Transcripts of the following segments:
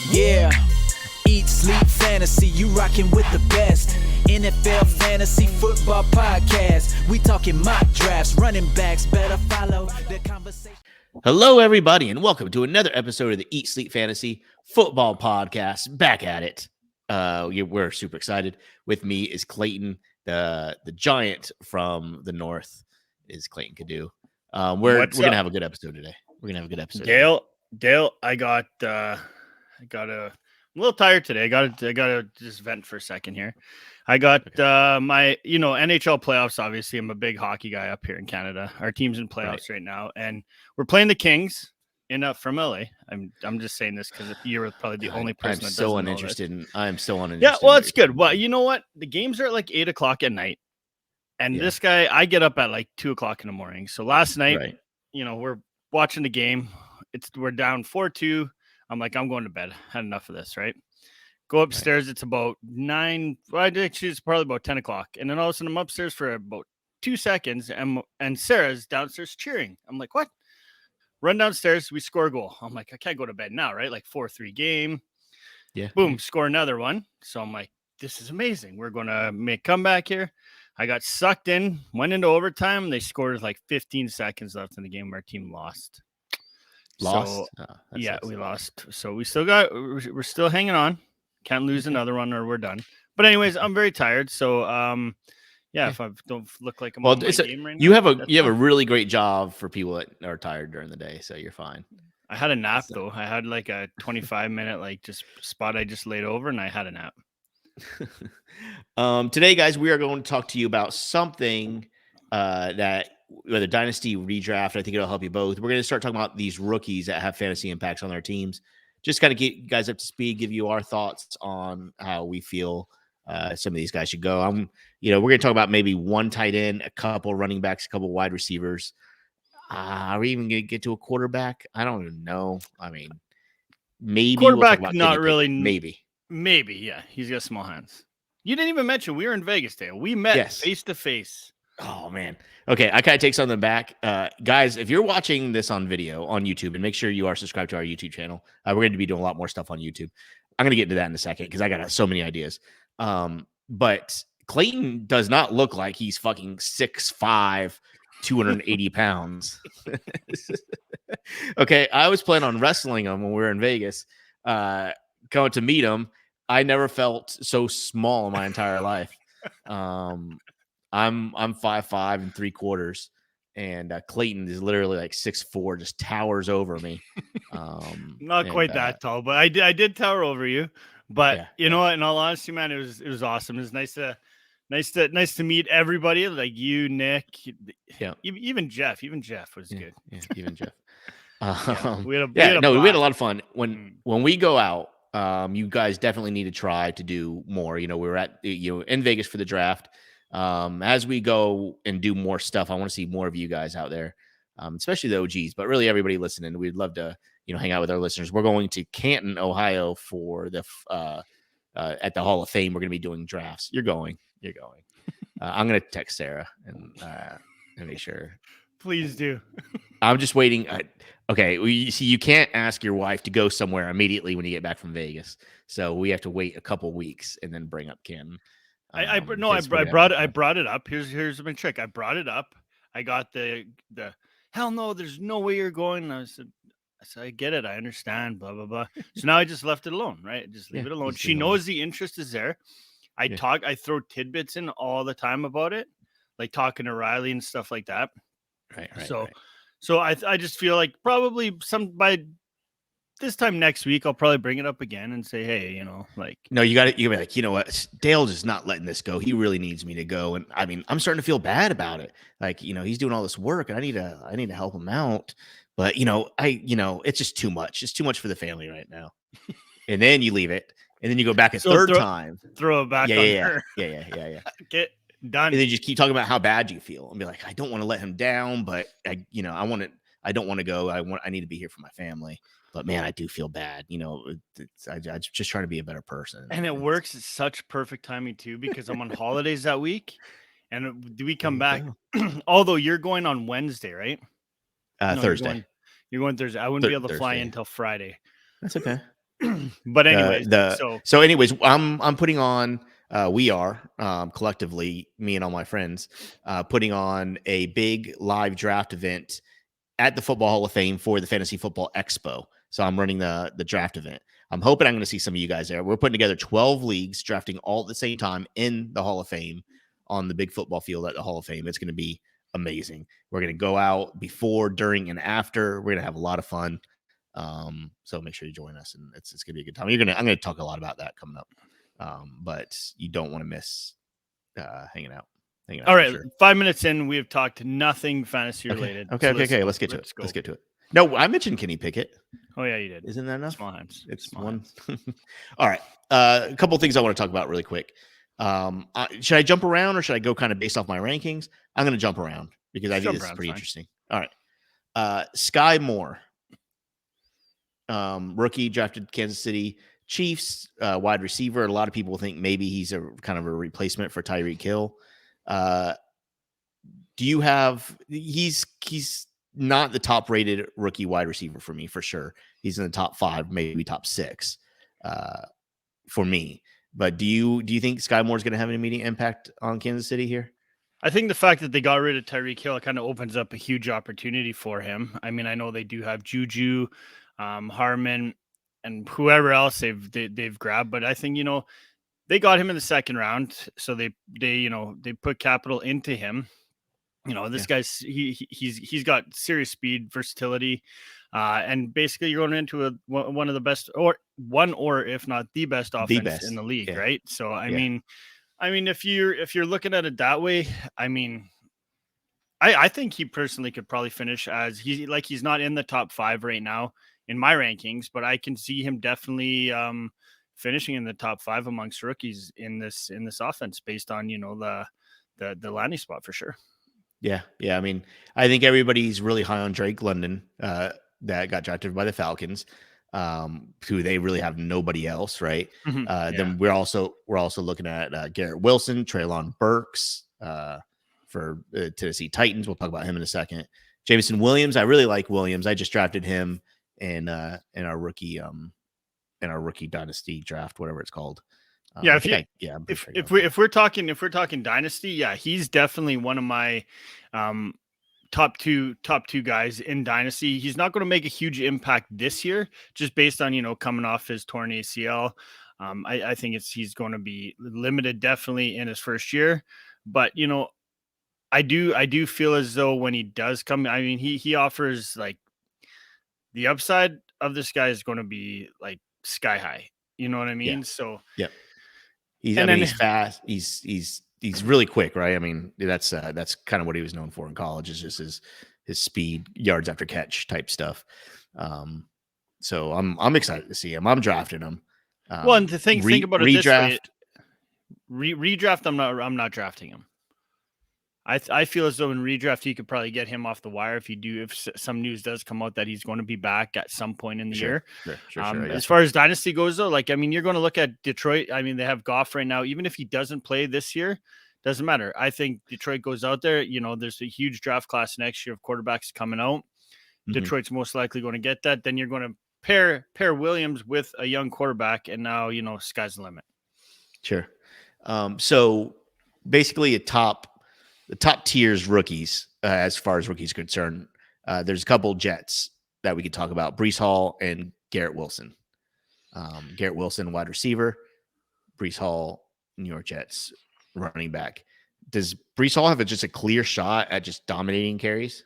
Yeah, eat, sleep, fantasy, you rockin' with the best. NFL Fantasy Football Podcast. We talking mock drafts, running backs, better follow the conversation. Hello, everybody, and welcome to another episode of the Eat, Sleep, Fantasy Football Podcast. Back at it. We're super excited. With me is Clayton, the giant from the north, is Clayton Cadu. We're gonna have a good episode today. Dale, I'm a little tired today. I gotta just vent for a second here. I got my NHL playoffs. Obviously, I'm a big hockey guy up here in Canada. Our team's in playoffs right now, and we're playing the Kings from LA. I'm just saying this because you're probably the only person that doesn't know this. I'm so uninterested. Yeah, well, it's good. Well, you know what? The games are at like 8:00 at night, and this guy, I get up at like 2:00 in the morning. So last night, we're watching the game. We're down 4-2. I'm like, I'm going to bed. Had enough of this, right? Go upstairs. Right. It's about 9. Well, actually, it's probably about 10 o'clock. And then all of a sudden, I'm upstairs for about 2 seconds, and Sarah's downstairs cheering. I'm like, what? Run downstairs. We score a goal. I'm like, I can't go to bed now, right? Like 4-3 game. Yeah. Boom, score another one. So I'm like, this is amazing. We're going to make comeback here. I got sucked in, went into overtime. They scored with like 15 seconds left in the game. Our team lost. So, we lost. So we're still hanging on. Can't lose another one or we're done. But anyways, I'm very tired. So, if I don't look like I'm on my game right now. You have a really great job for people that are tired during the day. So you're fine. I had a nap though. I had like a 25-minute just spot I just laid over and I had a nap. Today, guys, we are going to talk to you about something that the dynasty redraft. I think it'll help you both. We're going to start talking about these rookies that have fantasy impacts on their teams. Just kind of get you guys up to speed, give you our thoughts on how we feel some of these guys should go. We're going to talk about maybe one tight end, a couple running backs, a couple wide receivers. Are we even going to get to a quarterback? I don't even know. I mean, maybe quarterback, not really. Maybe, yeah. He's got small hands. You didn't even mention we were in Vegas, Dale. We met face to face. Oh, man. Okay, I kind of take something back. Guys, if you're watching this on video on YouTube, and make sure you are subscribed to our YouTube channel. We're going to be doing a lot more stuff on YouTube. I'm going to get into that in a second because I got so many ideas. But Clayton does not look like he's fucking 6'5", 280 pounds. Okay, I was planning on wrestling him when we were in Vegas. Going to meet him, I never felt so small in my entire life. I'm 5'5" 3/4, and Clayton is literally like 6'4", just towers over me. Not quite that tall, but I did tower over you. But you know what? In all honesty, man, it was awesome. It was nice to meet everybody, like you, Nick, even Jeff. Even Jeff was good. Yeah, even Jeff. We had a lot of fun when we go out. You guys definitely need to try to do more. We were at in Vegas for the draft. As we go and do more stuff, I want to see more of you guys out there, especially the OGs, but really everybody listening. We'd love to, hang out with our listeners. We're going to Canton, Ohio for the at the Hall of Fame. We're going to be doing drafts. You're going. I'm going to text Sarah and make sure. Please do. I'm just waiting. Okay. You can't ask your wife to go somewhere immediately when you get back from Vegas. So we have to wait a couple weeks and then bring up Canton. I brought it up. Here's my trick. I brought it up. I got the hell no, there's no way you're going. And I said, I get it. I understand. Blah blah blah. So now I just left it alone. Right, just leave it alone. She knows the interest is there. I throw tidbits in all the time about it, like talking to Riley and stuff like that. Right. So I just feel like probably by this time next week, I'll probably bring it up again and say, hey, no, you got to be like, you know what? Dale is not letting this go. He really needs me to go. And I mean, I'm starting to feel bad about it. Like, he's doing all this work and I need to help him out. But, it's just too much. It's too much for the family right now. And then you leave it. And then you go back a third time. Throw it back on her. Yeah. Get done. And then you just keep talking about how bad you feel and be like, I don't want to let him down, but I don't want to go. I need to be here for my family. But man, I do feel bad. I'm just trying to be a better person. And it works at such perfect timing too, because I'm on holidays that week. And do we come back? Although you're going on Wednesday, right? Thursday. You're going Thursday. I wouldn't be able to fly Thursday. until Friday. That's okay. But anyways, so anyways, I'm putting on. We are collectively, me and all my friends, putting on a big live draft event at the Football Hall of Fame for the Fantasy Football Expo. So I'm running the draft event. I'm hoping I'm going to see some of you guys there. We're putting together 12 leagues, drafting all at the same time in the Hall of Fame on the big football field at the Hall of Fame. It's going to be amazing. We're going to go out before, during, and after. We're going to have a lot of fun. So make sure you join us, and it's going to be a good time. I'm going to talk a lot about that coming up. But you don't want to miss hanging out. All right, sure. 5 minutes in, we have talked nothing fantasy related. Okay. Let's get to it. Let's get to it. No, I mentioned Kenny Pickett. Oh yeah, you did. Isn't that enough? Small hands. It's Small one. hands. All right. A couple of things I want to talk about really quick. Should I jump around or should I go kind of based off my rankings? I'm going to jump around because I think this is pretty interesting. All right. Sky Moore, rookie, drafted Kansas City Chiefs, wide receiver. A lot of people think maybe he's a kind of a replacement for Tyreek Hill. Do you have? He's not the top rated rookie wide receiver for me, for sure. He's in the top 5, maybe top 6 for me. But do you think Sky Moore is going to have an immediate impact on Kansas City here? I think the fact that they got rid of Tyreek Hill kind of opens up a huge opportunity for him. I mean, I know they do have Juju, Harmon, and whoever else they've grabbed, but I think they got him in the second round, so they put capital into him. This guy's he's got serious speed, versatility, and basically you're going into one of the best, or if not the best offense in the league, right? So I mean, if you're looking at it that way, I mean, I think he personally could probably finish as he's not in the top 5 right now in my rankings, but I can see him definitely finishing in the top 5 amongst rookies in this offense based on the landing spot for sure. Yeah. I mean, I think everybody's really high on Drake London, that got drafted by the Falcons, who they really have nobody else, right? Then we're also looking at Garrett Wilson, Treylon Burks for Tennessee Titans. We'll talk about him in a second. Jameson Williams, I really like Williams. I just drafted him in our rookie dynasty draft, whatever it's called. If we're talking dynasty, he's definitely one of my top two guys in dynasty. He's not going to make a huge impact this year, just based on coming off his torn ACL. I think he's going to be limited definitely in his first year, but I do feel as though when he does come, I mean he offers like the upside of this guy is going to be like sky high. You know what I mean? So yeah. He's fast. He's really quick, right? I mean, that's kind of what he was known for in college, is just his speed, yards after catch type stuff. So I'm excited to see him. I'm drafting him. Well, and to think about it this way, redraft. I'm not drafting him. I feel as though in redraft you could probably get him off the wire if some news does come out that he's going to be back at some point in the year. Sure, as far as dynasty goes, though, like I mean, you're going to look at Detroit. I mean, they have Goff right now. Even if he doesn't play this year, doesn't matter. I think Detroit goes out there. There's a huge draft class next year of quarterbacks coming out. Mm-hmm. Detroit's most likely going to get that. Then you're going to pair Williams with a young quarterback, and now sky's the limit. Sure. So basically, the top tiers rookies, as far as rookies are concerned, there's a couple Jets that we could talk about: Breece Hall and Garrett Wilson. Garrett Wilson, wide receiver; Breece Hall, New York Jets, running back. Does Breece Hall have just a clear shot at just dominating carries?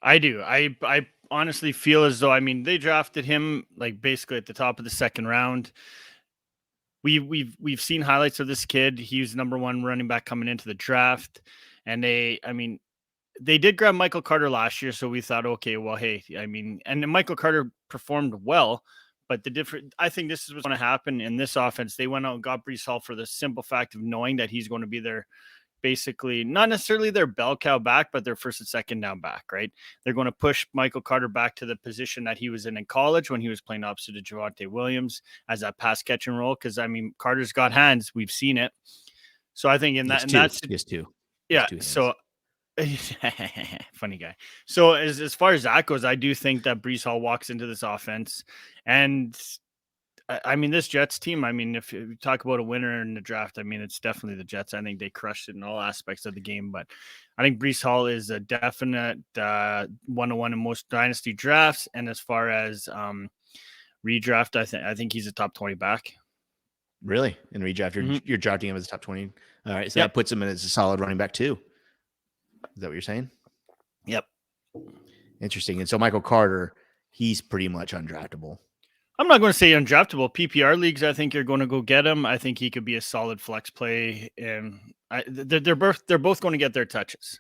I do. I honestly feel as though, I mean, they drafted him like basically at the top of the second round. We've seen highlights of this kid. He was number 1 running back coming into the draft. And they did grab Michael Carter last year. So we thought, okay, well, hey, I mean, and Michael Carter performed well, but I think this is what's going to happen in this offense. They went out and got Breece Hall for the simple fact of knowing that he's going to be their, basically not necessarily their bell cow back, but their first and second down back, right? They're going to push Michael Carter back to the position that he was in college when he was playing opposite of Javonte Williams as that pass catching role. Cause I mean, Carter's got hands. We've seen it. So I think that's two. Yeah. So funny guy. So as far as that goes, I do think that Breece Hall walks into this offense, and I mean, this Jets team, I mean, if you talk about a winner in the draft, I mean, it's definitely the Jets. I think they crushed it in all aspects of the game. But I think Breece Hall is a definite 101 in most dynasty drafts. And as far as redraft, I think he's a top 20 back. Really? In redraft, you're drafting him as a top 20. All right. So Yep. that puts him as a solid running back too. Is that what you're saying? Yep. Interesting. And so Michael Carter, he's pretty much undraftable. I'm not going to say undraftable. PPR leagues, I think you're going to go get him. I think he could be a solid flex play, and they're both going to get their touches.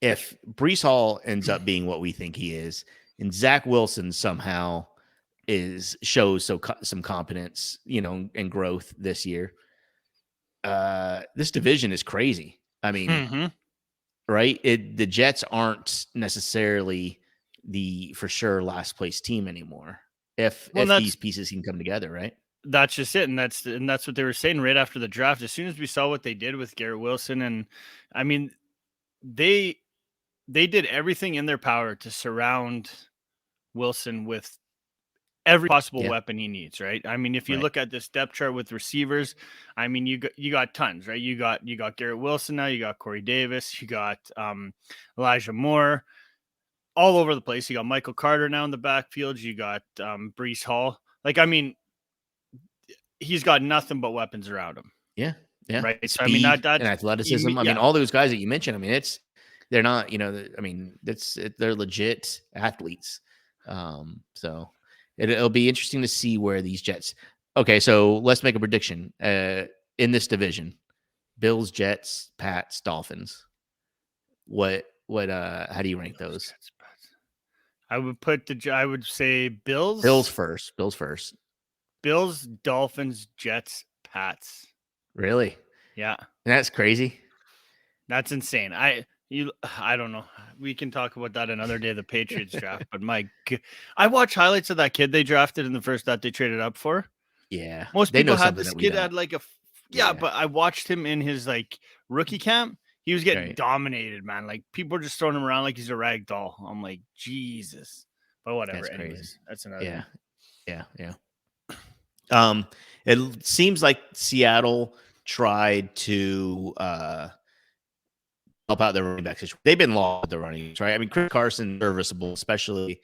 If Breece Hall ends up being what we think he is, and Zach Wilson somehow shows some competence, and growth this year, this division is crazy. I mean, right? The Jets aren't necessarily the for sure last place team anymore. If these pieces can come together, right? That's just it, and that's what they were saying right after the draft. As soon as we saw what they did with Garrett Wilson, and I mean, they did everything in their power to surround Wilson with every possible weapon he needs, right? I mean, if you look at this depth chart with receivers, I mean, you got tons, right? You got Garrett Wilson now, you got Corey Davis, you got Elijah Moore. All over the place. You got Michael Carter now in the backfield. You got Breece Hall. Like, I mean, he's got nothing but weapons around him. Yeah. Yeah. Right. Speed so, I mean, and athleticism. I mean, all those guys that you mentioned, I mean, they're not, I mean, they're legit athletes. So it'll be interesting to see where these Jets. Okay. So let's make a prediction in this division: Bills, Jets, Pats, Dolphins. How do you rank those? I would say Bills. Bills first. Bills, Dolphins, Jets, Pats. Really? Yeah. And that's crazy. That's insane. I don't know. We can talk about that another day, the Patriots draft. But I watch highlights of that kid they drafted in the first that they traded up for. Yeah. Most people had this kid had like but I watched him in his like rookie camp. He was getting dominated, man. Like people are just throwing him around like he's a rag doll. I'm like, Jesus. But whatever. That's Anyways, crazy. That's another. Yeah. It seems like Seattle tried to help out their running backs. They've been lost with the running backs, right? I mean, Chris Carson serviceable, especially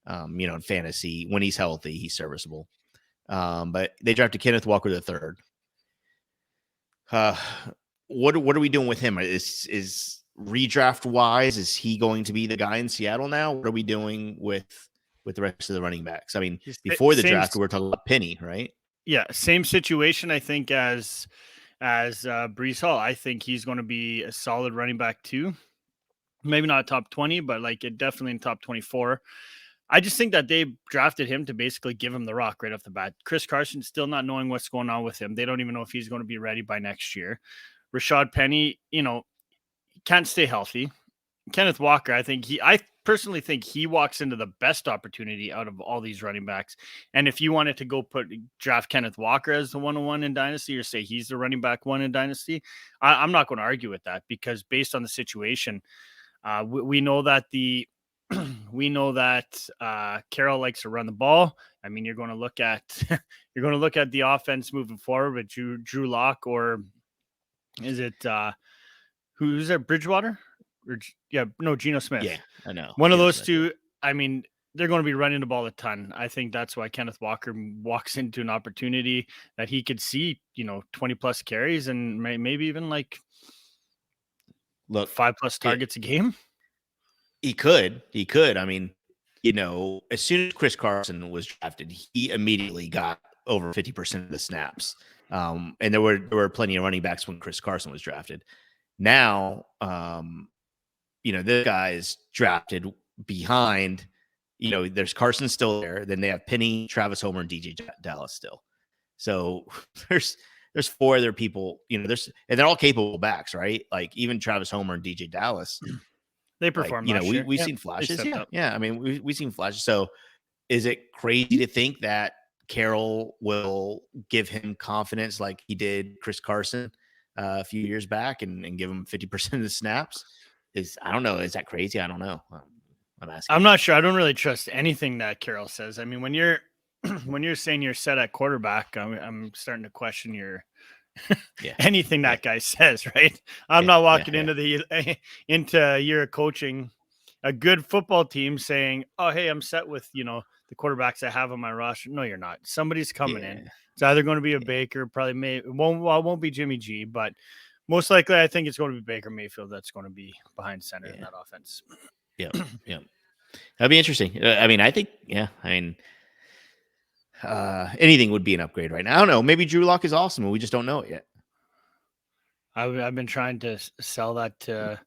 in fantasy. When he's healthy, he's serviceable. But they drafted Kenneth Walker III. What are we doing with him? Is redraft wise, is he going to be the guy in Seattle now? What are we doing with the rest of the running backs? I mean, before the draft, we were talking about Penny, right? Yeah, same situation, I think, as Breece Hall. I think he's going to be a solid running back too. Maybe not top 20, but definitely in top 24. I just think that they drafted him to basically give him the rock right off the bat. Chris Carson still not knowing what's going on with him. They don't even know if he's going to be ready by next year. Rashad Penny, can't stay healthy. Kenneth Walker, I personally think he walks into the best opportunity out of all these running backs. And if you wanted to go draft Kenneth Walker as the 101 in Dynasty, or say he's the running back 1 in Dynasty, I'm not going to argue with that, because based on the situation, we know that Carroll likes to run the ball. I mean, you're going to look at the offense moving forward with Drew Lock, or is it who's there? Bridgewater? Geno Smith. Yeah, I know. One of those two. I mean, they're going to be running the ball a ton. I think that's why Kenneth Walker walks into an opportunity that he could see, 20 plus carries and maybe even 5+ targets a game. He could. I mean, as soon as Chris Carson was drafted, he immediately got over 50% of the snaps. And there were plenty of running backs when Chris Carson was drafted. Now, this guy is drafted behind, there's Carson still there. Then they have Penny, Travis Homer, and DJ Dallas still. So there's 4 other people, and they're all capable backs, right? Like even Travis Homer and DJ Dallas. They perform. We've seen flashes. Yeah. I mean, we've seen flashes. So is it crazy to think that Carroll will give him confidence like he did Chris Carson a few years back and give him 50% of the snaps? I don't know. Is that crazy? I don't know. I'm asking. I'm not sure. I don't really trust anything that Carroll says. I mean, when you're when you're saying you're set at quarterback, I'm starting to question your Yeah. anything that guy says, right? I'm not walking into a year of coaching a good football team saying, "Oh, hey, I'm set with, the quarterbacks I have on my roster." No, you're not. Somebody's coming in. It's either going to be a Baker, probably it won't be Jimmy G, but most likely I think it's going to be Baker Mayfield that's going to be behind center in that offense. Yeah. That'd be interesting. I think, anything would be an upgrade right now. I don't know. Maybe Drew Lock is awesome and we just don't know it yet. I've been trying to sell that to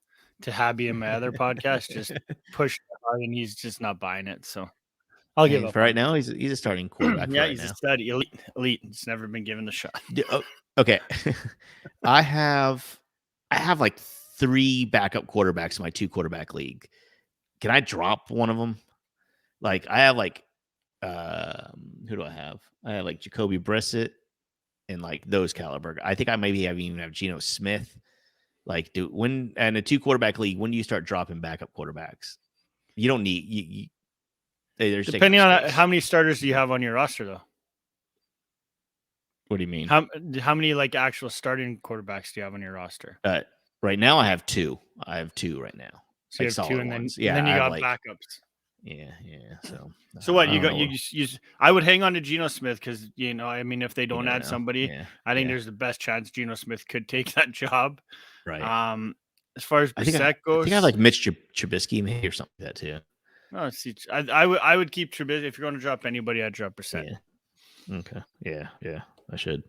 Habby in my other podcast, just push hard, and he's just not buying it. So I'll give up. For right now, he's a starting quarterback. Yeah, right he's now. a stud, elite. It's never been given the shot. Okay. I have like 3 backup quarterbacks in my 2 quarterback league. Can I drop one of them? Like I have like who do I have? I have like Jacoby Brissett and like those caliber. I think I maybe even have Geno Smith. Like when in a 2 quarterback league, when do you start dropping backup quarterbacks? You don't need depending on how many starters do you have on your roster though. What do you mean? How many like actual starting quarterbacks do you have on your roster? Right now I have 2. I have 2 right now. So you have 2 and then you got backups. Yeah. So what you got? You I would hang on to Geno Smith because if they don't add somebody, I think there's the best chance Geno Smith could take that job. Right. As far as Brissett goes, I think I like Mitch Trubisky maybe or something like that too. No, see, I would keep Trubisky. If you're going to drop anybody, I'd drop Brissett. Yeah. Okay. Yeah. I should.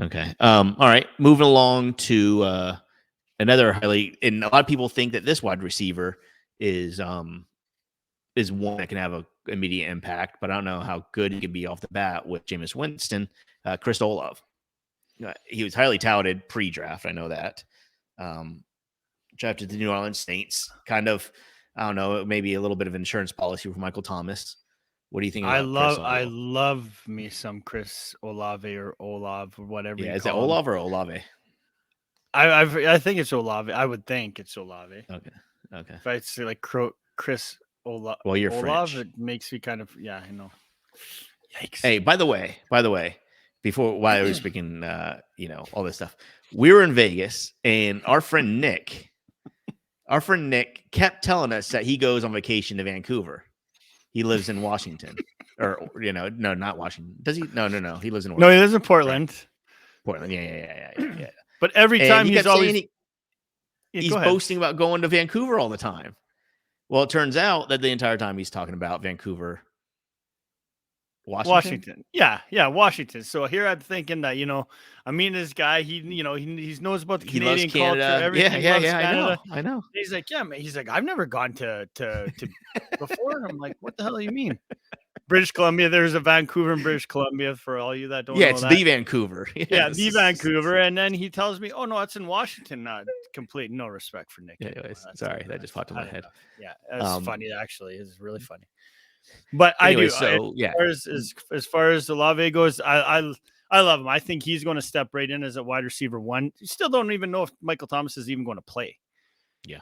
Okay. All right. Moving along to another highly, and a lot of people think that this wide receiver is one that can have an immediate impact, but I don't know how good he can be off the bat with Jameis Winston. Chris Olave. He was highly touted pre-draft. I know that. Drafted the New Orleans Saints. Kind of, I don't know, maybe a little bit of insurance policy for Michael Thomas. What do you think? I love me some Chris Olave or Olave or whatever. Yeah, is it Olave or Olave? I think it's Olave. I would think it's Olave. Okay. If I say like Chris Olave, well, you're Olave, French. it makes me kind of I know. Yikes. Hey, by the way, while I was speaking, all this stuff, we were in Vegas, and our friend Nick kept telling us that he goes on vacation to Vancouver. He lives in Washington, or no, not Washington. Does he? No. He lives in Oregon. No, he lives in Portland. Right. Portland, yeah. But every time he's always he's boasting about going to Vancouver all the time. Well, it turns out that the entire time he's talking about Vancouver, Washington. Yeah, Washington. So here I'm thinking that I mean this guy. He knows about the Canadian culture. Everything. Yeah. I know. He's like, yeah, man. He's like, I've never gone to before. I'm like, what the hell do you mean? British Columbia. There's a Vancouver in British Columbia for all you that don't know. Yeah, it's the Vancouver. Yeah, the Vancouver. And then he tells me, oh no, it's in Washington. Not complete no respect for Nick. Anyways, sorry, that just popped in my head. Yeah, that's funny. Actually, it's really funny. But anyway, as far as Olave goes, I love him. I think he's going to step right in as a wide receiver 1. You still don't even know if Michael Thomas is even going to play. Yeah,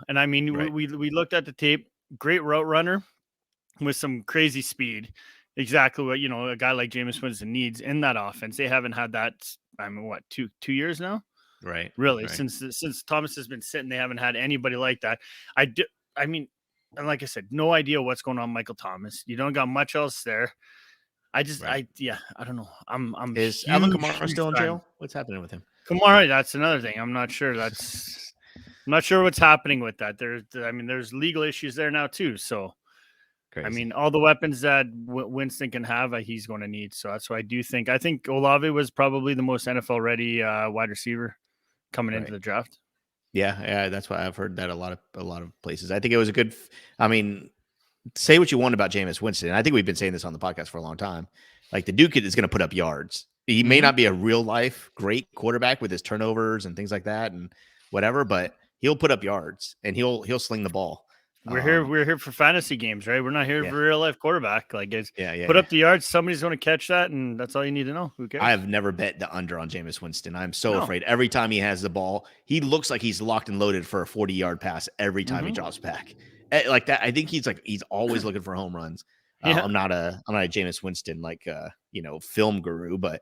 and I mean, right. we looked at the tape. Great route runner with some crazy speed. Exactly what a guy like Jameis Winston needs in that offense. They haven't had that. I mean, what 2 years now? Right. Really, right. since Thomas has been sitting, they haven't had anybody like that. I mean. And like I said, no idea what's going on, Michael Thomas. You don't got much else there. I don't know. I'm Is Alvin Kamara still in jail? What's happening with him? Kamara, that's another thing. I'm not sure. I'm not sure what's happening with that. There's legal issues there now too. So, crazy. I mean, all the weapons that Winston can have, he's going to need. So that's why I think Olave was probably the most NFL ready wide receiver coming into the draft. Yeah, that's why I've heard that a lot of places. I think it was a good. I mean, say what you want about Jameis Winston. I think we've been saying this on the podcast for a long time. Like the Duke is going to put up yards. He may not be a real life great quarterback with his turnovers and things like that and whatever, but he'll put up yards and he'll sling the ball. We're here for fantasy games, right? We're not here for real life quarterback. Like, put up the yards. Somebody's going to catch that, and that's all you need to know. Who cares? I have never bet the under on Jameis Winston. I'm so afraid. Every time he has the ball, he looks like he's locked and loaded for a 40-yard pass every time he drops back. Like that, I think he's always looking for home runs. Yeah. I'm not a Jameis Winston film guru, but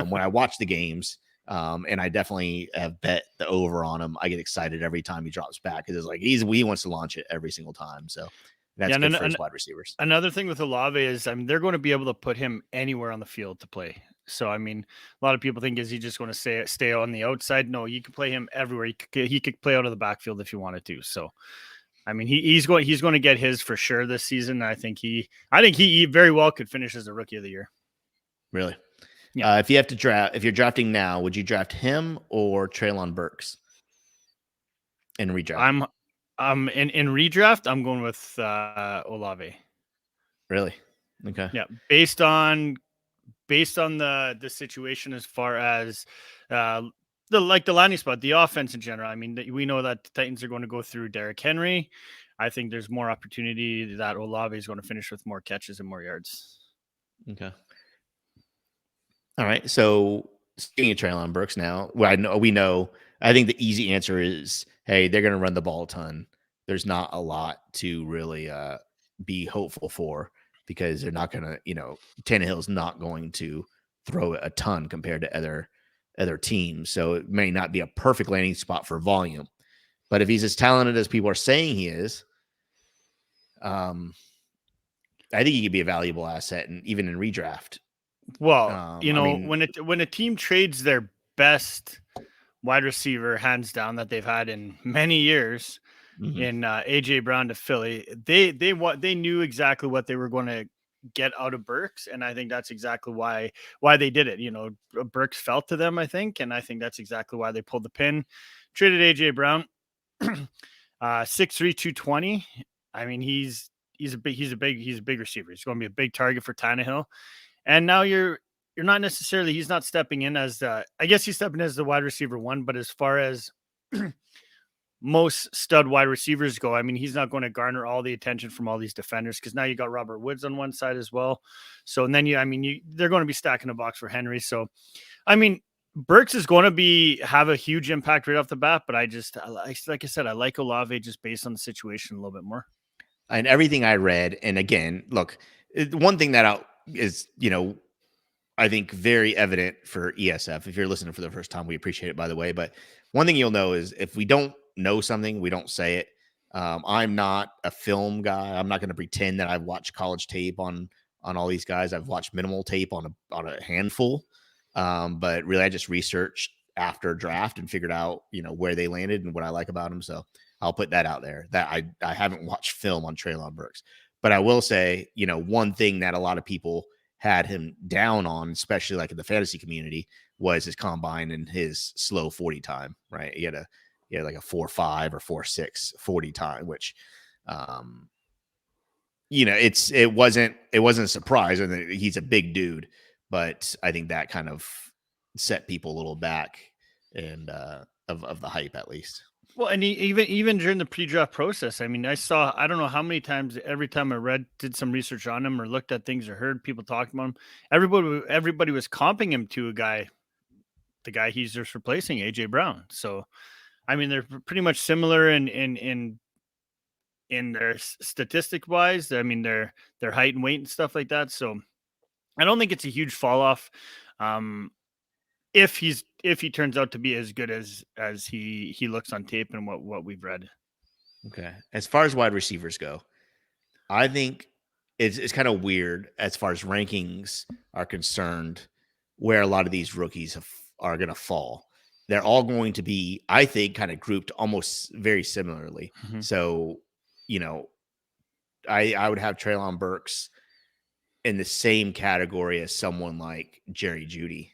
when I watch the games, and I definitely have bet the over on him, I get excited every time he drops back because it's like he wants to launch it every single time. So that's good for his wide receivers. Another thing with Olave is, they're going to be able to put him anywhere on the field to play. So, a lot of people think, is he just going to stay on the outside? No, you can play him everywhere. He could play out of the backfield if you wanted to. So, he's going to get his for sure this season. I think he very well could finish as a rookie of the year. Really? Yeah. If you're drafting now, would you draft him or Treylon Burks in redraft? In redraft, I'm going with Olave. Really? Okay. Yeah, based on the situation as far as the landing spot, the offense in general. We know that the Titans are going to go through Derrick Henry. I think there's more opportunity that Olave is going to finish with more catches and more yards. Okay. All right. So speaking of Treylon Burks now, I think the easy answer is, hey, they're going to run the ball a ton. There's not a lot to really be hopeful for because they're not going to, Tannehill's not going to throw a ton compared to other teams. So it may not be a perfect landing spot for volume. But if he's as talented as people are saying he is, I think he could be a valuable asset, and even in redraft. Well, when a team trades their best wide receiver, hands down, that they've had in many years, in AJ Brown to Philly, they knew exactly what they were going to get out of Burks, and I think that's exactly why they did it. Burks felt to them, I think, and I think that's exactly why they pulled the pin, traded AJ Brown, 6'3", 220. He's a big receiver. He's going to be a big target for Tannehill. And now you're not necessarily, he's not stepping in as I guess he's stepping in as the wide receiver one, but as far as most stud wide receivers go, he's not going to garner all the attention from all these defenders, because now you got Robert Woods on one side as well. So, and then they're going to be stacking the box for Henry. So, Burks is going to have a huge impact right off the bat, but like I said, I like Olave just based on the situation a little bit more. And everything I read, and again, look, one thing that is, I think very evident for ESF. If you're listening for the first time, we appreciate it, by the way. But one thing you'll know is if we don't know something, we don't say it. I'm not a film guy. I'm not going to pretend that I've watched college tape on all these guys. I've watched minimal tape on a handful. But really, I just researched after draft and figured out, where they landed and what I like about them. So I'll put that out there, that I haven't watched film on Treylon Burks. But I will say, one thing that a lot of people had him down on, especially like in the fantasy community, was his combine and his slow 40 time, right? He had like a 4.5 or 4.6 40 time, which, it wasn't a surprise. And he's a big dude, but I think that kind of set people a little back and of the hype, at least. Well, and even during the pre-draft process, I don't know how many times, every time I did some research on him or looked at things or heard people talking about him, everybody was comping him to the guy he's just replacing, AJ Brown. So, they're pretty much similar in their statistic wise. Their height and weight and stuff like that. So, I don't think it's a huge fall off. If he turns out to be as good as he looks on tape and what we've read. Okay. As far as wide receivers go, I think it's kind of weird as far as rankings are concerned, where a lot of these rookies are going to fall. They're all going to be, I think, kind of grouped almost very similarly. Mm-hmm. So, I would have Treylon Burks in the same category as someone like Jerry Jeudy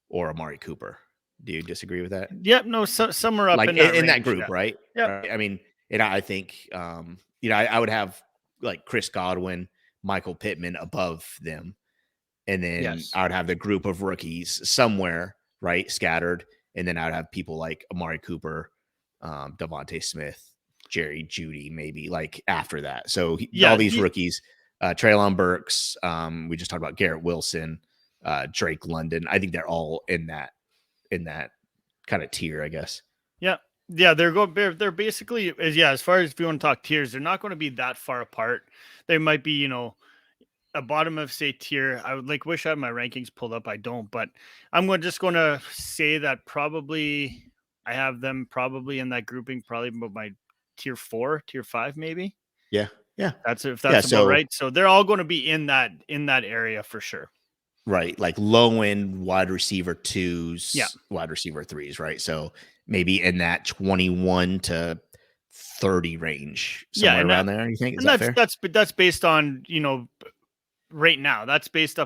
or Amari Cooper. Do you disagree with that? Yep. No, somewhere up like in that group, yeah. Right? Yeah. And I think, I would have like Chris Godwin, Michael Pittman above them. And then yes, I would have the group of rookies somewhere, right, scattered. And then I would have people like Amari Cooper, Devontae Smith, Jerry Jeudy, maybe like after that. So all these rookies, Treylon Burks, we just talked about Garrett Wilson, Drake London. I think they're all in that kind of tier, I guess. Yeah. Yeah. They're basically, as far as if you want to talk tiers, they're not going to be that far apart. They might be, a bottom of say tier. I would wish I had my rankings pulled up. I don't, but I'm just going to say that probably I have them probably in that grouping, probably about my tier 4, tier 5, maybe. Yeah. That's Yeah, about right. So they're all going to be in that area for sure. Right. Like low end wide receiver 2s, Yeah. wide receiver 3s, right? So maybe in that 21 to 30 range, somewhere around there. You think? Is that fair? That's based on, right now. That's based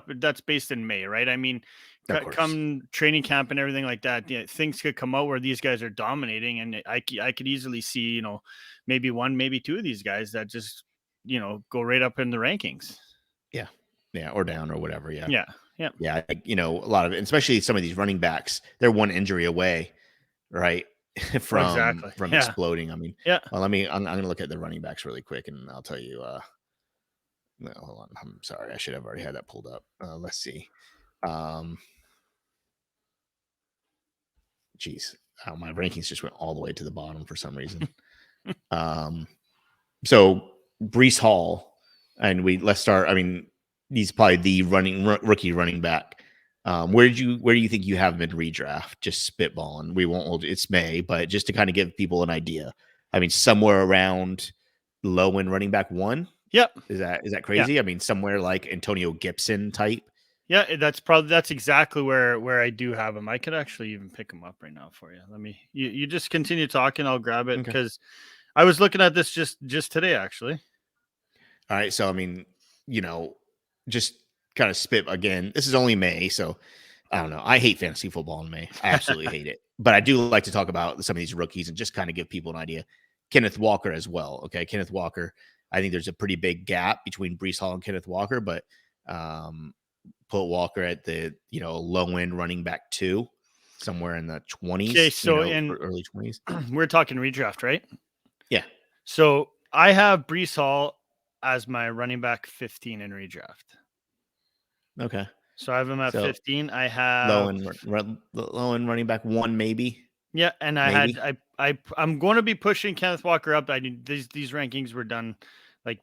in May, right? I mean, come training camp and everything like that, things could come out where these guys are dominating, and I could easily see, maybe one, maybe two of these guys that just, go right up in the rankings. Yeah, or down or whatever. Yeah. Yeah. A lot of it, especially some of these running backs, they're one injury away, right? from exploding. I mean, yeah. Well, I'm going to look at the running backs really quick, and I'll tell you. No, hold on. I'm sorry. I should have already had that pulled up. Let's see. Geez, my rankings just went all the way to the bottom for some reason. So Breece Hall, and let's start. I mean, he's probably the rookie running back. Where do you think you have him in redraft? Just spitballing. We won't hold it's May, but just to kind of give people an idea. I mean, somewhere around low end running back 1. Yep. Is that crazy? Yeah. I mean, somewhere like Antonio Gibson type. Yeah, that's exactly where I do have him. I could actually even pick him up right now for you. Let me. You just continue talking. I'll grab it because I was looking at this just today, actually. All right, so I mean, just kind of spit again. This is only May, so I don't know. I hate fantasy football in May. I absolutely hate it. But I do like to talk about some of these rookies and just kind of give people an idea. Kenneth Walker as well. Okay, Kenneth Walker. I think there's a pretty big gap between Breece Hall and Kenneth Walker, but put Walker at the low end running back 2, somewhere in the 20s. Okay, so in early 20s. We're talking redraft, right? Yeah. So I have Breece Hall as my running back 15 in redraft. Okay. So I have him at 15. I have low end running back 1, maybe. Yeah, and I'm going to be pushing Kenneth Walker up. These rankings were done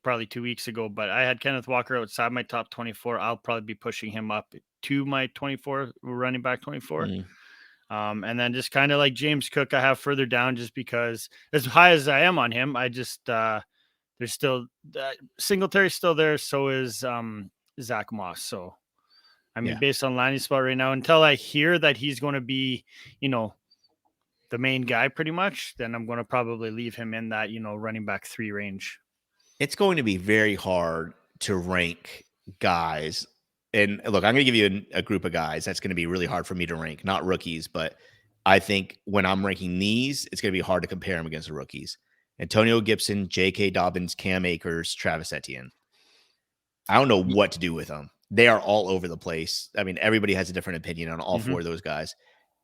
probably 2 weeks ago, but I had Kenneth Walker outside my top 24. I'll probably be pushing him up to my 24 running back 24. And then just kind of like James Cook, I have further down just because as high as I am on him, I just there's still Singletary's still there. So is Zach Moss. So I mean, based on landing spot right now, until I hear that he's going to be, the main guy pretty much, then I'm going to probably leave him in that, running back 3 range. It's going to be very hard to rank guys. And look, I'm going to give you a group of guys that's going to be really hard for me to rank, not rookies, but I think when I'm ranking these, it's going to be hard to compare them against the rookies. Antonio Gibson, J.K. Dobbins, Cam Akers, Travis Etienne. I don't know what to do with them. They are all over the place. I mean, everybody has a different opinion on all 4 of those guys.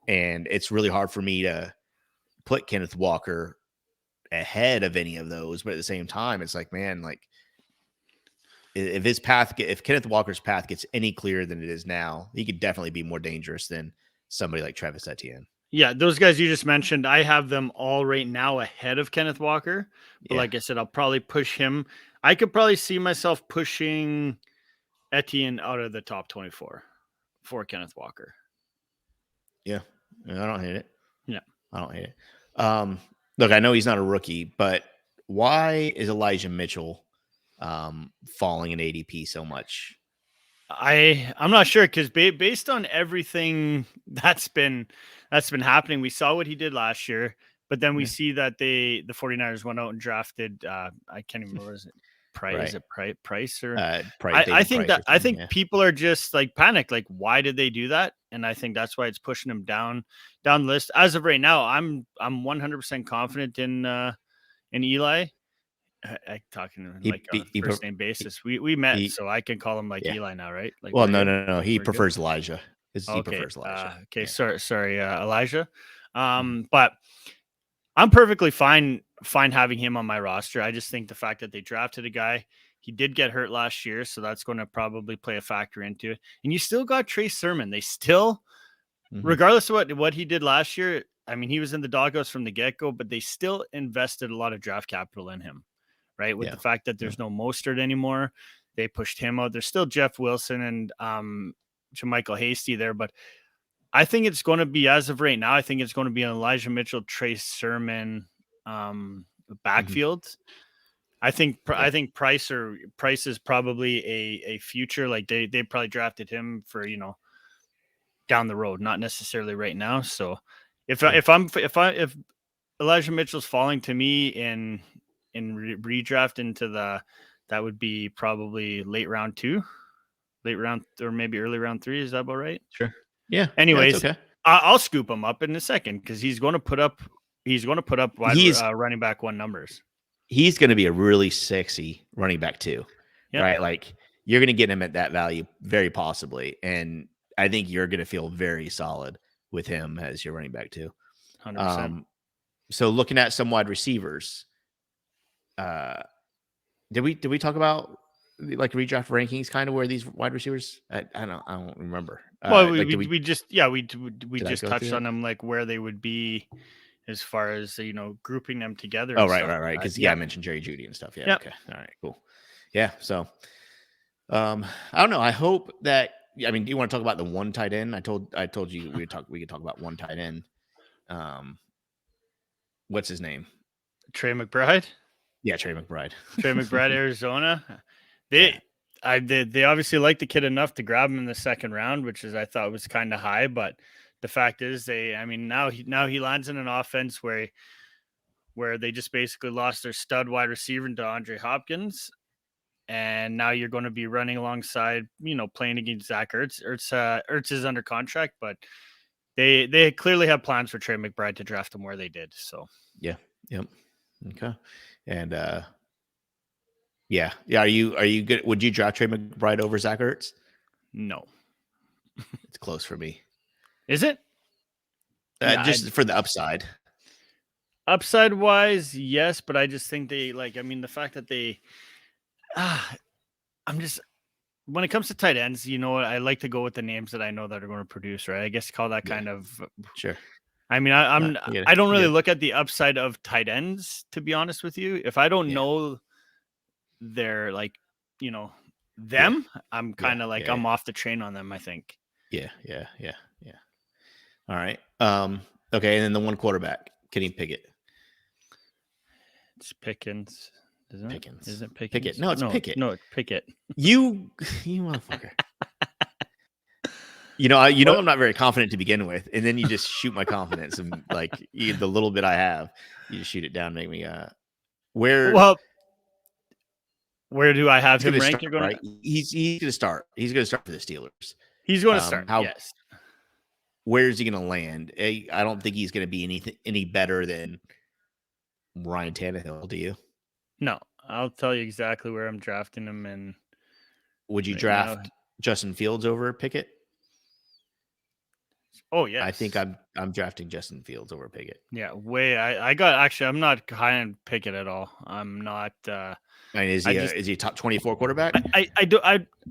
And it's really hard for me to put Kenneth Walker ahead of any of those. But at the same time, it's like, man, if Kenneth Walker's path gets any clearer than it is now, he could definitely be more dangerous than somebody like Travis Etienne. Yeah, those guys you just mentioned, I have them all right now ahead of Kenneth Walker. But like I said, I'll probably push him. I could probably see myself pushing Etienne out of the top 24 for Kenneth Walker. Yeah, I don't hate it. Yeah, I don't hate it. Look, I know he's not a rookie, but why is Elijah Mitchell falling in ADP so much? I'm not sure because based on everything that's been happening, we saw what he did last year, but then we see that the 49ers went out and drafted I can't even remember, is it Price? Right. Is it Price or Price? I think people are just panicked. Why did they do that? And I think that's why it's pushing him down the list. As of right now, I'm 100% confident in Eli. I talking first name basis. We met, so I can call him Eli now, right? Well, no. He prefers Elijah. He prefers Elijah. Okay, sorry, Elijah. But I'm perfectly fine having him on my roster. I just think the fact that they drafted a guy, he did get hurt last year, so that's going to probably play a factor into it. And you still got Trey Sermon. They still, regardless of what he did last year, I mean, he was in the doghouse from the get-go, but they still invested a lot of draft capital in him, right? With the fact that there's no Mostert anymore. they pushed him out. There's still Jeff Wilson and Jermichael Hasty there, but I think it's going to be, as of right now, I think it's going to be an Elijah Mitchell, Trace Sermon backfield. I think Price is probably a future. Like they probably drafted him for, down the road, not necessarily right now. So if Elijah Mitchell's falling to me in redraft into that would be probably late round 2, late round, or maybe early round 3. Is that about right? Sure. Yeah. Anyways, okay. I'll scoop him up in a second because he's going to put up running back 1 numbers. He's going to be a really sexy running back too, right? Like you're going to get him at that value very possibly, and I think you're going to feel very solid with him as your running back too. 100%. So looking at some wide receivers, did we talk about like redraft rankings, kind of where these wide receivers? I don't remember. Well, we just touched on them, like where they would be as far as grouping them together. Oh, right. Because I mentioned Jerry Jeudy and stuff. Yeah. Okay. All right. Cool. Yeah. So, I don't know. I hope that. I mean, do you want to talk about the one tight end? I told you we could talk about one tight end. What's his name? Trey McBride. Yeah, Trey McBride. Arizona. They obviously like the kid enough to grab him in the second round, which I thought was kind of high. But the fact is, now he lands in an offense where they just basically lost their stud wide receiver to Andre Hopkins, and now you're going to be running alongside, playing against Zach Ertz. Ertz is under contract, but they clearly have plans for Trey McBride to draft him where they did. So yeah, yep, okay, and yeah. Are you good? Would you draft Trey McBride over Zach Ertz? No, it's close for me. Is it? Just for the upside. Upside wise, yes, but I just think the fact that they, when it comes to tight ends, I like to go with the names that I know that are going to produce, right? I guess call that kind of sure. I mean, I don't really look at the upside of tight ends, to be honest with you. If I don't know they're them, I'm kind of I'm off the train on them, I think. Yeah. All right. Okay, and then the one quarterback, Kenny Pickett. It's Pickens. Isn't it? Pickens. Isn't it Pickens? Pickett. No, it's Pickett. No, it's Pickett. You motherfucker. I'm not very confident to begin with, and then you just shoot my confidence, and the little bit I have, you just shoot it down, make me where do I have him ranked? Right? He's going to start. He's going to start for the Steelers. He's going to start. Yes. Where is he going to land? I don't think he's going to be any better than Ryan Tannehill. Do you? No, I'll tell you exactly where I'm drafting him. And would you draft Justin Fields over Pickett? Oh yeah, I think I'm drafting Justin Fields over Pickett. Yeah, I'm not high on Pickett at all. I'm not. Is he a top 24 quarterback?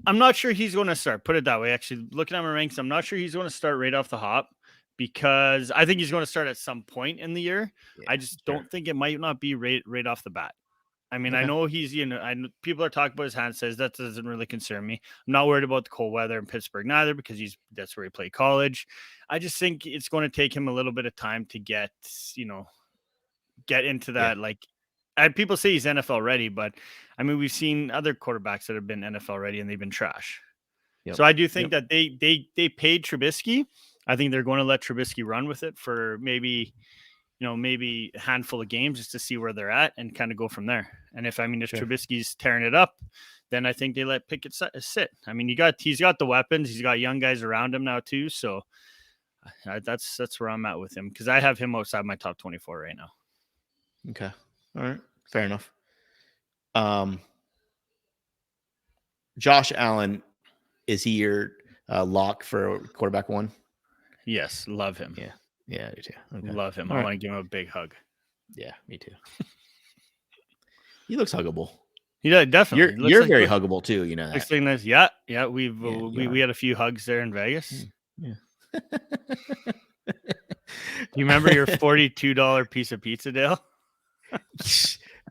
I'm not sure he's going to start. Put it that way. Actually, looking at my ranks, I'm not sure he's going to start right off the hop because I think he's going to start at some point in the year. Yeah, I just don't think it might not be right off the bat. I mean, okay. I know he's, people are talking about his hand size. That doesn't really concern me. I'm not worried about the cold weather in Pittsburgh neither because that's where he played college. I just think it's going to take him a little bit of time to get into that. Yeah. And people say he's NFL ready, but I mean, we've seen other quarterbacks that have been NFL ready and they've been trash. Yep. So I do think that they paid Trubisky. I think they're going to let Trubisky run with it for maybe a handful of games just to see where they're at and kind of go from there. And if Trubisky's tearing it up, then I think they let Pickett sit. I mean, he's got the weapons. He's got young guys around him now too. So that's where I'm at with him because I have him outside my top 24 right now. Okay. All right. Fair enough. Josh Allen, is he your lock for quarterback 1? Yes. Love him. Yeah. Yeah, I do too. Okay. Love him. All I want to give him a big hug. Yeah, me too. He looks huggable. Yeah, definitely. You're very huggable too. You know that. Nice. Yeah. We had a few hugs there in Vegas. Yeah. You remember your $42 piece of pizza, Dale?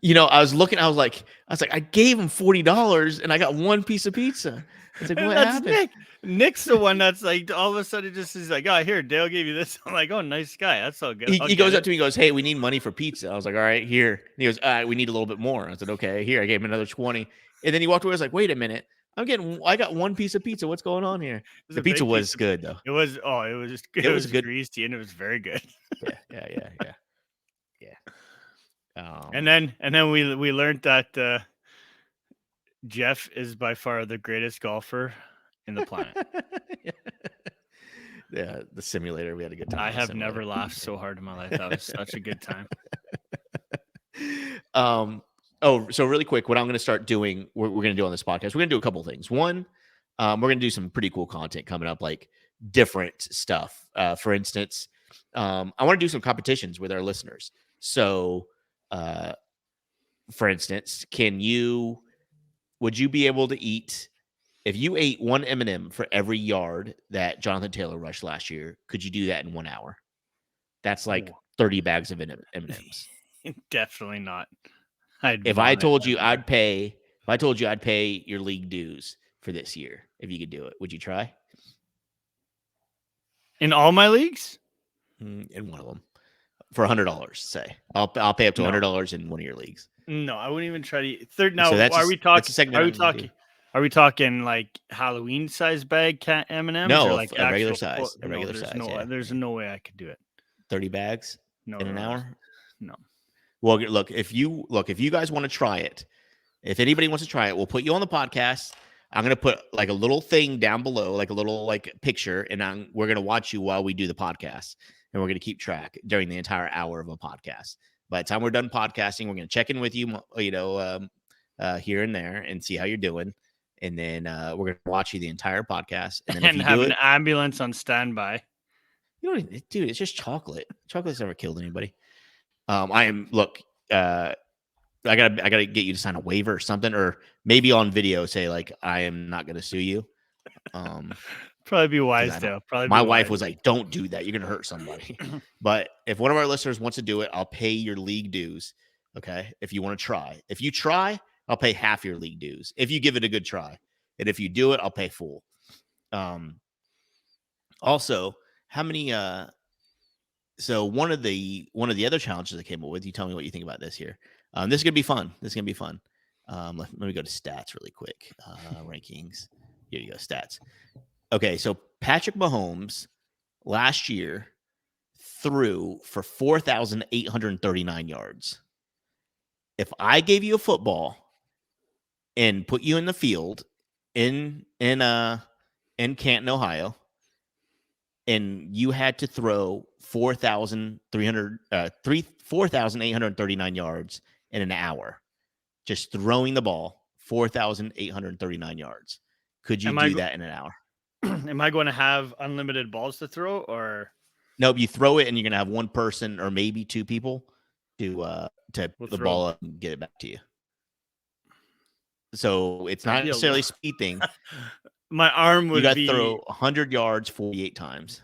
I was looking. I was like, I gave him $40 and I got one piece of pizza. It's like, what happened? Nick. Nick's the one that's like, all of a sudden, just is like, oh, here, Dale gave you this. I'm like, oh, nice guy. That's all good. He goes up to me, and goes, hey, we need money for pizza. I was like, all right, here. And he goes, we need a little bit more. I said, okay, here. I gave him another 20. And then he walked away. I was like, wait a minute. I got one piece of pizza. What's going on here? The pizza was good though. It was good, greasy, and it was very good. Yeah. And then we learned that Jeff is by far the greatest golfer in the planet. Yeah, the simulator. We had a good time. I have never laughed so hard in my life. That was such a good time. So really quick, what I'm going to start doing, we're going to do on this podcast, we're going to do a couple of things. One, we're going to do some pretty cool content coming up, like different stuff. For instance, I want to do some competitions with our listeners. So, for instance, would you be able to eat, if you ate one M&M for every yard that Jonathan Taylor rushed last year, could you do that in 1 hour? That's like 30 bags of M&Ms. Definitely not. If I told you I'd pay your league dues for this year, if you could do it, would you try? In all my leagues? In one of them. For $100, say. I'll pay up to $100 in one of your leagues. No, I wouldn't even try to eat. Third. Now, So are we talking like Halloween size bag M&Ms? No, or like a regular size. A regular size. There's no way I could do it. 30 bags in an hour? No. Well, look, if you guys want to try it, if anybody wants to try it, we'll put you on the podcast. I'm going to put like a little thing down below, like a little like picture, and we're going to watch you while we do the podcast, and we're going to keep track during the entire hour of a podcast. By the time we're done podcasting, we're going to check in with you, here and there, and see how you're doing, and then we're going to watch you the entire podcast, and then if you have an ambulance on standby. Dude, it's just chocolate. Chocolate's never killed anybody. I gotta get you to sign a waiver or something, or maybe on video say like I am not gonna sue you. Probably be wise though. My wife was like, "Don't do that. You're gonna hurt somebody." But if one of our listeners wants to do it, I'll pay your league dues. Okay, if you want to try. If you try, I'll pay half your league dues. If you give it a good try, and if you do it, I'll pay full. Also, how many? So one of the other challenges I came up with, you tell me what you think about this here. This is going to be fun. Let me go to stats really quick. Rankings. Here you go. Stats. Okay. So Patrick Mahomes last year threw for 4,839 yards. If I gave you a football and put you in the field in Canton, Ohio, and you had to throw 4,839 yards in an hour, just throwing the ball, 4,839 yards. Could you do that in an hour? Am I going to have unlimited balls to throw, or? Nope, you throw it and you're going to have one person or maybe two people to put the ball up and get it back to you. So it's not necessarily a speed thing. My arm would be... You got to throw 100 yards 48 times.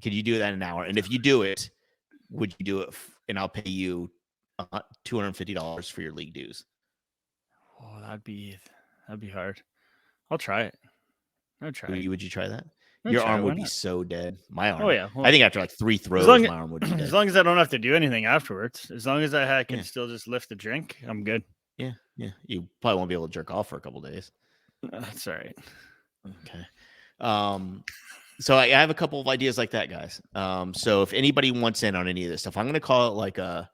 Could you do that in an hour? And if you do it, would you do it? And I'll pay you $250 for your league dues. Oh, that'd be hard. I'll try it. Would you try that? Your arm would be so dead. My arm. Oh yeah. Well, I think after like 3 throws, my arm would be dead. As long as I don't have to do anything afterwards. As long as I can still just lift the drink, I'm good. Yeah. You probably won't be able to jerk off for a couple of days. That's all right. Okay. So I have a couple of ideas like that, guys. So if anybody wants in on any of this stuff, I'm going to call it like I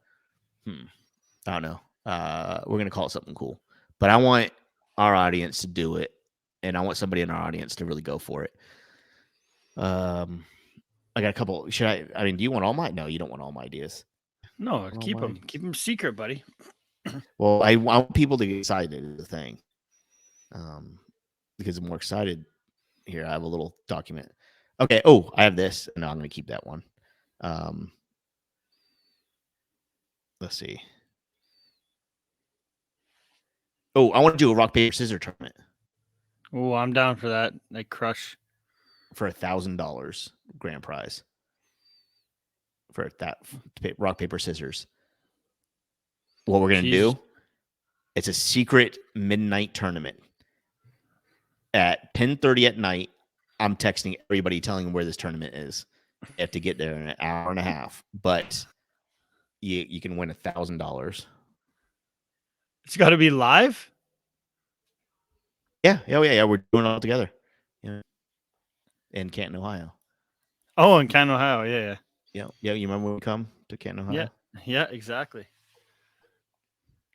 don't know. We're going to call it something cool. But I want our audience to do it, and I want somebody in our audience to really go for it. I got a couple. Do you want all my? No, you don't want all my ideas. No, keep them secret, buddy. Well, I want people to get excited is the thing. Because I'm more excited. Here, I have a little document. Okay. Oh, I have this. No, I'm going to keep that one. Let's see. Oh, I want to do a rock, paper, scissors tournament. Oh, I'm down for that. Like crush. For $1,000 grand prize. For that rock, paper, scissors. what we're going to do, it's a secret midnight tournament. At 10:30 at night, I'm texting everybody telling them where this tournament is. You have to get there in an hour and a half, but you can win $1,000. It's got to be live? Yeah. We're doing it all together. Yeah. In Canton, Ohio. Oh, in Canton, Ohio. Yeah. Yeah. You remember when we come to Canton, Ohio? Yeah, exactly.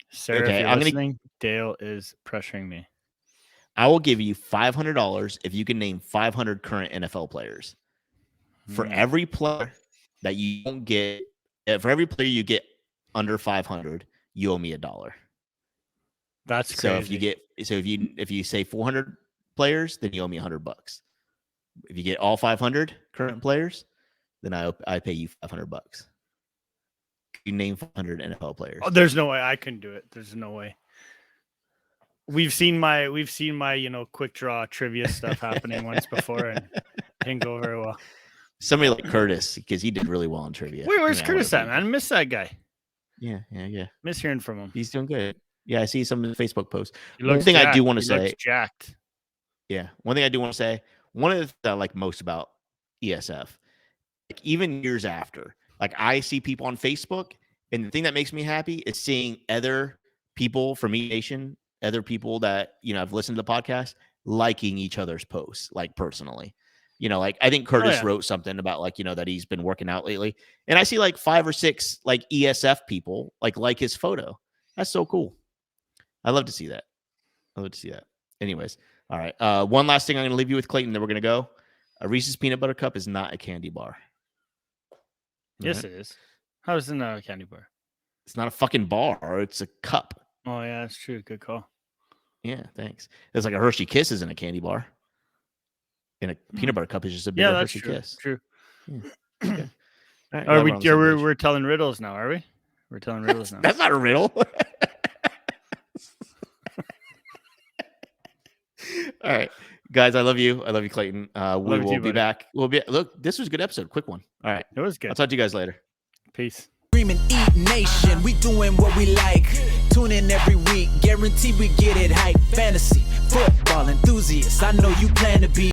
Sarah, okay, if you're listening, Dale is pressuring me. I will give you $500 if you can name 500 current NFL players. For every player that you don't get, for every player you get under 500, you owe me $1. That's crazy. So if you say 400 players, then you owe me $100. If you get all 500 current players, then I pay you $500. You name 500 NFL players. Oh, there's no way I can do it. There's no way. We've seen my quick draw trivia stuff happening once before, and it didn't go very well. Somebody like Curtis, because he did really well in trivia. Wait, where's Curtis at, man? I miss that guy. Yeah. Miss hearing from him. He's doing good. Yeah, I see some of the Facebook posts. One thing I do want to say, jacked. Yeah, one thing I do want to say. One of the things I like most about ESF, like even years after, like I see people on Facebook, and the thing that makes me happy is seeing other people from E Nation, other people that I've listened to the podcast, liking each other's posts, like personally. Like I think Curtis wrote something about that he's been working out lately, and I see like 5 or 6 like ESF people like his photo. That's so cool. I love to see that. Anyways, all right. One last thing I'm going to leave you with, Clayton. Then we're going to go. A Reese's Peanut Butter Cup is not a candy bar. Yes, it is. How is it not a candy bar? It's not a fucking bar. It's a cup. Oh yeah, that's true. Good call. Yeah, thanks. It's like a Hershey Kiss isn't a candy bar. And a peanut butter cup is just a big Hershey Kiss. True. Yeah. Okay. All right, we're telling riddles now, are we? We're telling riddles now. That's not a riddle. All right, guys, I love you. I love you, Clayton. We will be back. Look, this was a good episode. Quick one. All right. It was good. I'll talk to you guys later. Peace. Dream and eat nation. We doing what we like. Tune in every week. Guaranteed we get it hype. Fantasy, football enthusiasts. I know you plan to be.